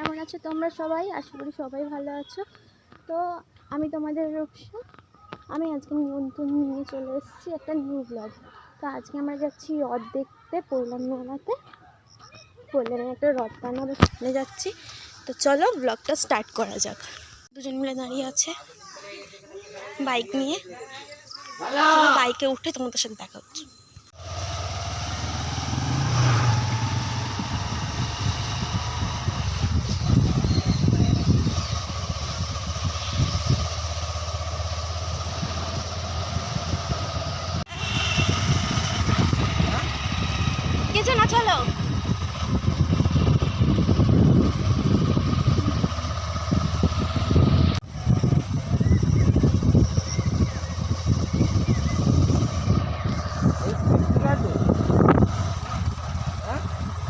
কেমন আছো তোমরা সবাই? আশা করি সবাই ভালো আছো। তো আমি তোমাদের রূপসা, আমি আজকে নতুন নিয়ে চলে এসেছি একটা নিউ ব্লগ। তো আজকে আমরা যাচ্ছি রথ দেখতে পৈলান মেলাতে। পৈলানের একটা রথ বানাবো, সেখানে যাচ্ছি। তো চলো ব্লগটা স্টার্ট করা যাক। দুজন মিলে দাঁড়িয়ে আছে বাইক নিয়ে। বাইকে উঠে তোমাদের সাথে দেখা হচ্ছে। কিছু না, চলো।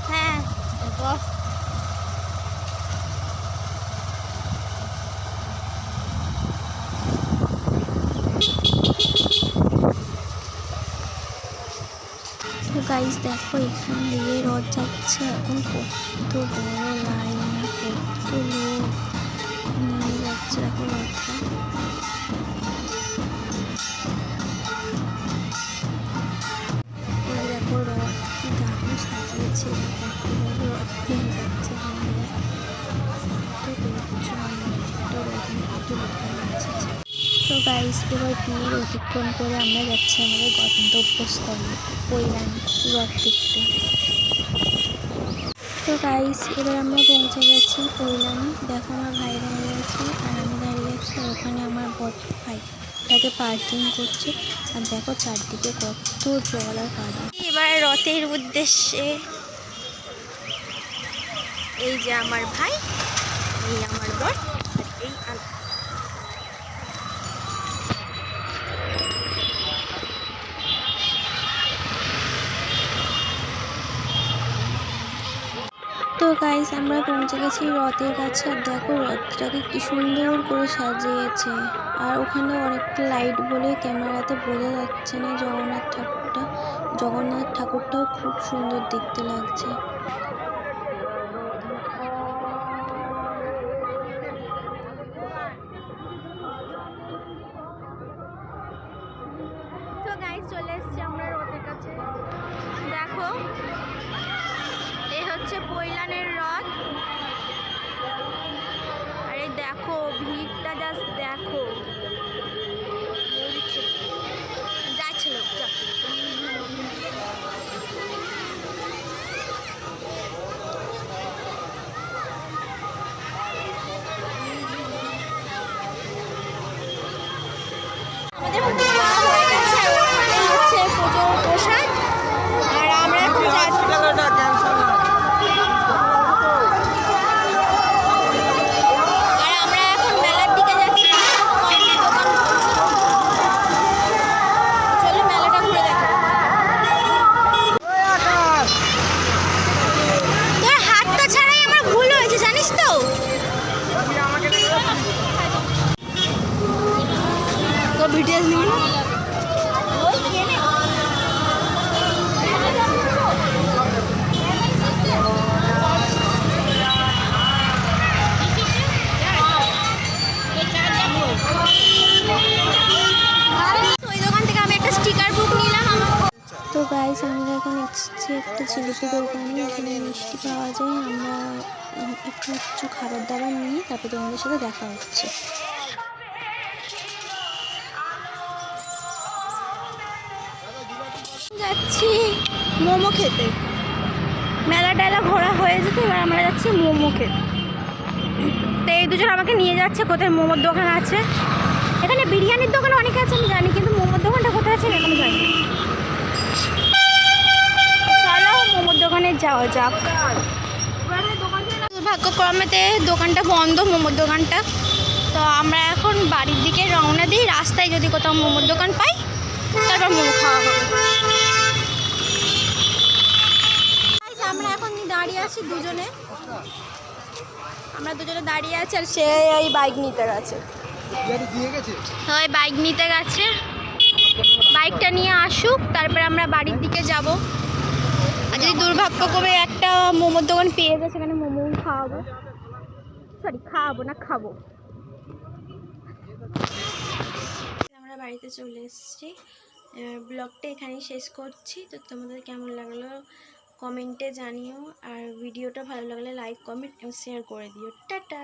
হ্যাঁ, তো গাইস দেখো, এখান দিয়ে রথ যাচ্ছে। এখন কত বড় লাইন, কত লোক নিয়ে যাচ্ছে। দেখো রথটা, এই দেখো রথ কি দারুণ সাজিয়েছে। রথ নিয়ে যাচ্ছে। তো গাইস এবার ভিড় অতিক্রম করে আমরা যাচ্ছি আমাদের গন্তব্যস্থলে পৈলান রথ দেখতে। তো গাইস এবার আমরা পৌঁছে গেছি পৈলানে। দেখো আমার ভাই দাঁড়িয়ে আছে আর আমি দাঁড়িয়ে আছি। ওখানে আমার বাইকটাকে পার্কিং করছে। আর দেখো চারদিকে কত জল আর কাদা। এবার রথের উদ্দেশ্যে, এই যে আমার ভাই, এই আমার বর, এই তো গাইস আমরা পৌঁছে গেছি রথের কাছে। আর দেখো রথটাকে কি সুন্দর করে সাজিয়েছে। আর ওখানে অনেকটা লাইট বলে ক্যামেরাতে বোঝা যাচ্ছে না জগন্নাথ ঠাকুরটাও খুব সুন্দর দেখতে লাগছে। তো গাইস চলে এসেছি আমরা রথের কাছে। দেখো এই হচ্ছে পৈলানের রথ। আরে দেখো ভিড়টা, জাস্ট দেখো যাচ্ছে লোকটা। ভিডিওস নিয়ে তো গাইস আমরা এখন এসেছি একটা জিলিপি দোকানে। এখানে মিষ্টি পাওয়া যায়। আমরা একটু কিছু খাবার দাবার নিয়ে তারপর তোমাদের সাথে দেখা হচ্ছে। যাচ্ছি মোমো খেতে। মেলা টেলা ঘোরা হয়ে যেত, এবার আমরা যাচ্ছি মোমো খেতে। তো এই দুজন আমাকে নিয়ে যাচ্ছে কোথায় মোমোর দোকান আছে। এখানে বিরিয়ানির দোকান অনেক আছে আমি জানি, কিন্তু মোমোর দোকানটা কোথায় আছে এখনো জানি না। চলো মোমোর দোকানে যাওয়া যাক। দুর্ভাগ্যক্রমেতে দোকানটা বন্ধ, মোমোর দোকানটা। তো আমরা এখন বাড়ির দিকে রওনা দিই। রাস্তায় যদি কোথাও মোমোর দোকান পাই তারপর মোমো খাওয়া হবে। আমরা এখন দাঁড়িয়ে আছি দুজনে, আমরা দুজনে দাঁড়িয়ে আছি। আর সে ওই বাইক নিতে গেছে। ওই বাইক নিতে গেছে, বাইকটা নিয়ে আসুক তারপরে আমরা বাড়ির দিকে যাব। আর যদি দুর্ভাগ্যক্রমে একটা মোমোর দোকান পেয়ে যায় সেখানে মোমো খাওয়াবো। সরি খাওয়াবো না, খাবো। আমরা বাড়িতে চলে এসেছি, ব্লগটা এখানেই শেষ করছি। তো তোমাদের কেমন লাগলো কমেন্টে জানিও, আর ভিডিওটা ভালো লাগলে লাইক কমেন্ট এবং শেয়ার করে দিও। টাটা।